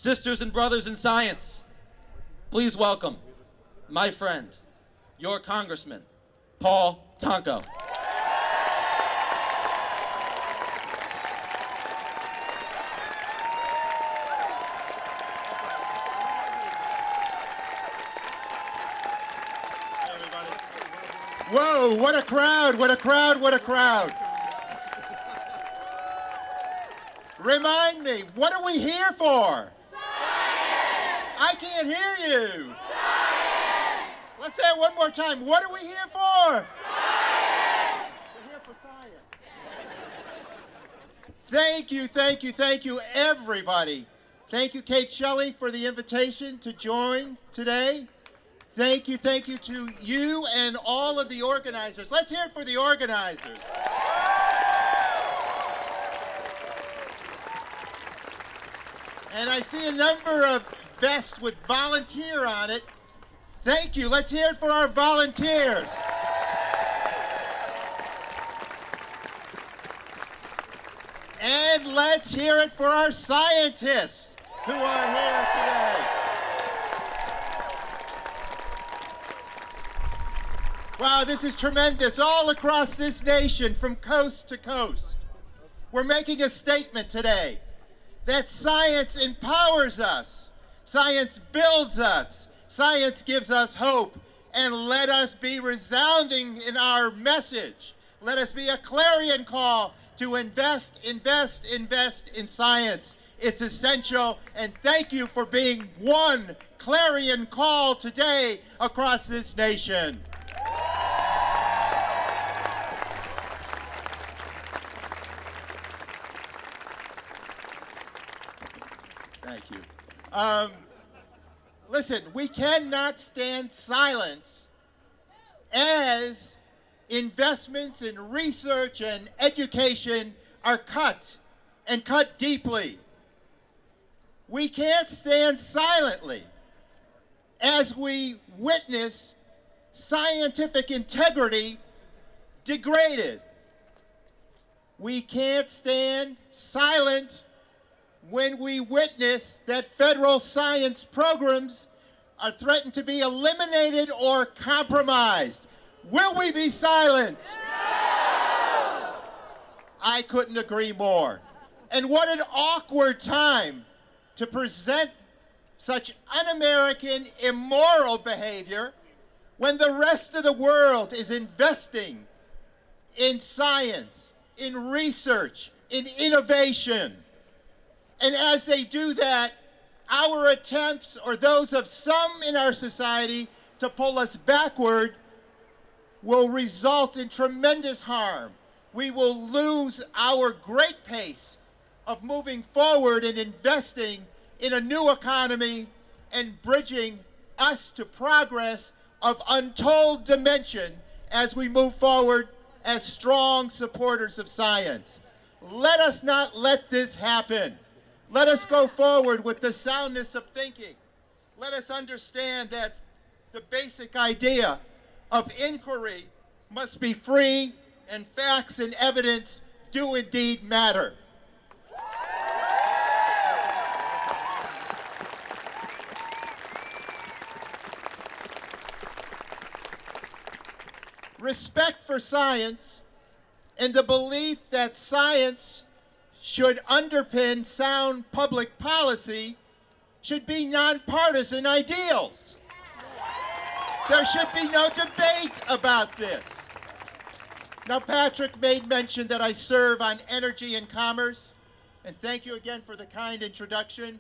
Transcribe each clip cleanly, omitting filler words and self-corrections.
Sisters and brothers in science, please welcome my friend, your Congressman, Paul Tonko. Whoa, what a crowd, what a crowd, what a crowd. Remind me, what are we here for? Science! I can't hear you. Science! Let's say it one more time. What are we here for? Science! We're here for science. Thank you, everybody. Thank you, Kate Shelley, for the invitation to join today. Thank you to you and all of the organizers. Let's hear it for the organizers. And I see a number of vests with volunteer on it. Thank you. Let's hear it for our volunteers. And let's hear it for our scientists who are here today. Wow, this is tremendous. All across this nation, from coast to coast, we're making a statement today that science empowers us, science builds us, science gives us hope, and let us be resounding in our message. Let us be a clarion call to invest in science. It's essential, and thank you for being one clarion call today across this nation. Thank you. Listen, we cannot stand silent as investments in research and education are cut, and cut deeply. We can't stand silently as we witness scientific integrity degraded. We can't stand silent when we witness that federal science programs are threatened to be eliminated or compromised. Will we be silent? No! I couldn't agree more. And what an awkward time to present such un-American, immoral behavior when the rest of the world is investing in science, in research, in innovation. And as they do that, our attempts, or those of some in our society, to pull us backward will result in tremendous harm. We will lose our great pace of moving forward and investing in a new economy and bridging us to progress of untold dimension as we move forward as strong supporters of science. Let us not let this happen. Let us go forward with the soundness of thinking. Let us understand that the basic idea of inquiry must be free, and facts and evidence do indeed matter. Respect for science and the belief that science should underpin sound public policy should be nonpartisan ideals. There should be no debate about this. Now, Patrick made mention that I serve on Energy and Commerce, and thank you again for the kind introduction,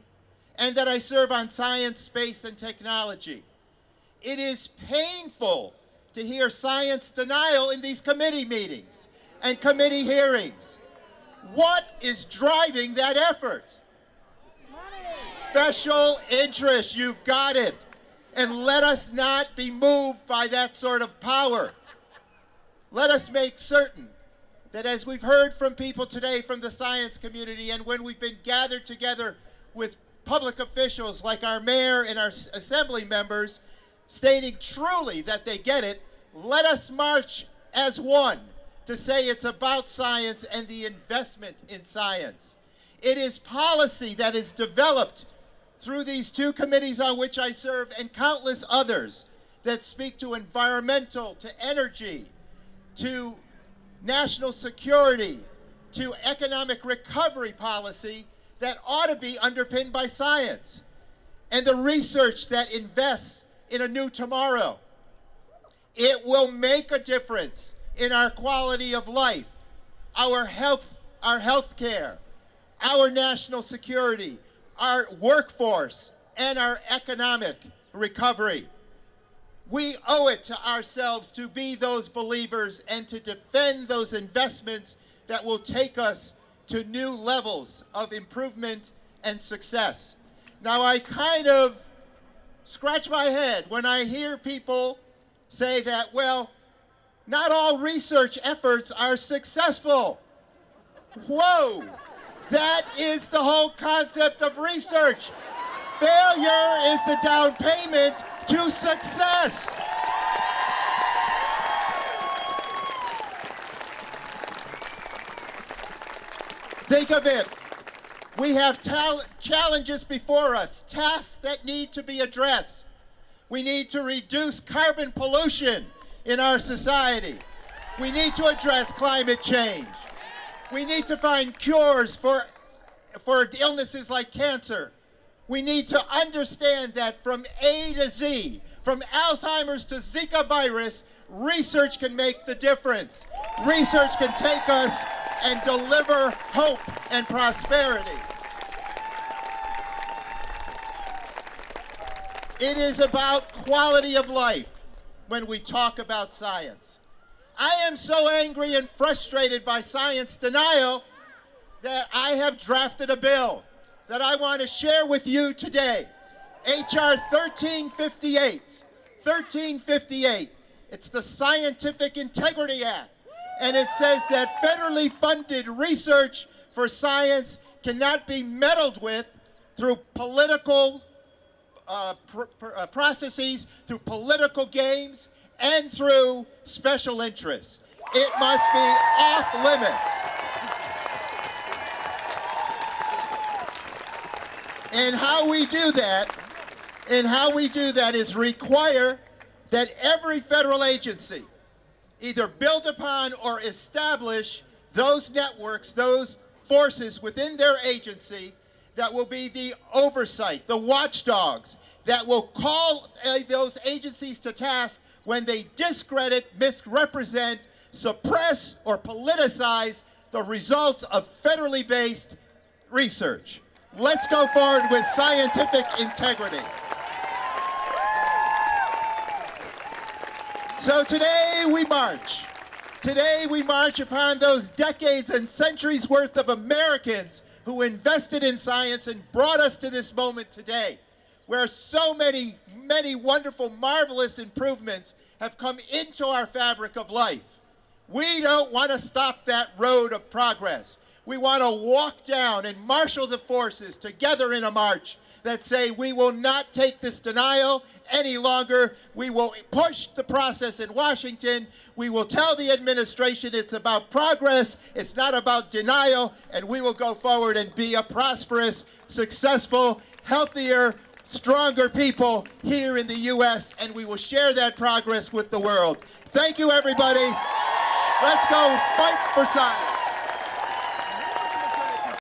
and that I serve on Science, Space, and Technology. It is painful to hear science denial in these committee meetings and committee hearings. What is driving that effort? Special interest, you've got it. And let us not be moved by that sort of power. Let us make certain that, as we've heard from people today from the science community, and when we've been gathered together with public officials like our mayor and our assembly members, stating truly that they get it, let us march as one to say it's about science and the investment in science. It is policy that is developed through these two committees on which I serve and countless others that speak to environmental, to energy, to national security, to economic recovery policy that ought to be underpinned by science, and the research that invests in a new tomorrow. It will make a difference in our quality of life, our health care, our national security, our workforce, and our economic recovery. We owe it to ourselves to be those believers and to defend those investments that will take us to new levels of improvement and success. Now, I kind of scratch my head when I hear people say that, well, not all research efforts are successful. Whoa! That is the whole concept of research. Failure is the down payment to success. Think of it. We have challenges before us, tasks that need to be addressed. We need to reduce carbon pollution in our society. We need to address climate change. We need to find cures for illnesses like cancer. We need to understand that from A to Z, from Alzheimer's to Zika virus, research can make the difference. Research can take us and deliver hope and prosperity. It is about quality of life when we talk about science. I am so angry and frustrated by science denial that I have drafted a bill that I want to share with you today. H.R. 1358. 1358. It's the Scientific Integrity Act. And it says that federally funded research for science cannot be meddled with through political processes, through political games, and through special interests. It must be off limits. And how we do that is require that every federal agency either build upon or establish those networks, those forces within their agency that will be the oversight, the watchdogs, that will call those agencies to task when they discredit, misrepresent, suppress, or politicize the results of federally based research. Let's go forward with scientific integrity. So today we march. Today we march upon those decades and centuries worth of Americans who invested in science and brought us to this moment today, where so many wonderful, marvelous improvements have come into our fabric of life. We don't want to stop that road of progress. We want to walk down and marshal the forces together in a march that say we will not take this denial any longer. We will push the process in Washington. We will tell the administration it's about progress, it's not about denial, and we will go forward and be a prosperous, successful, healthier, stronger people here in the U.S., and we will share that progress with the world. Thank you, everybody. Let's go fight for science.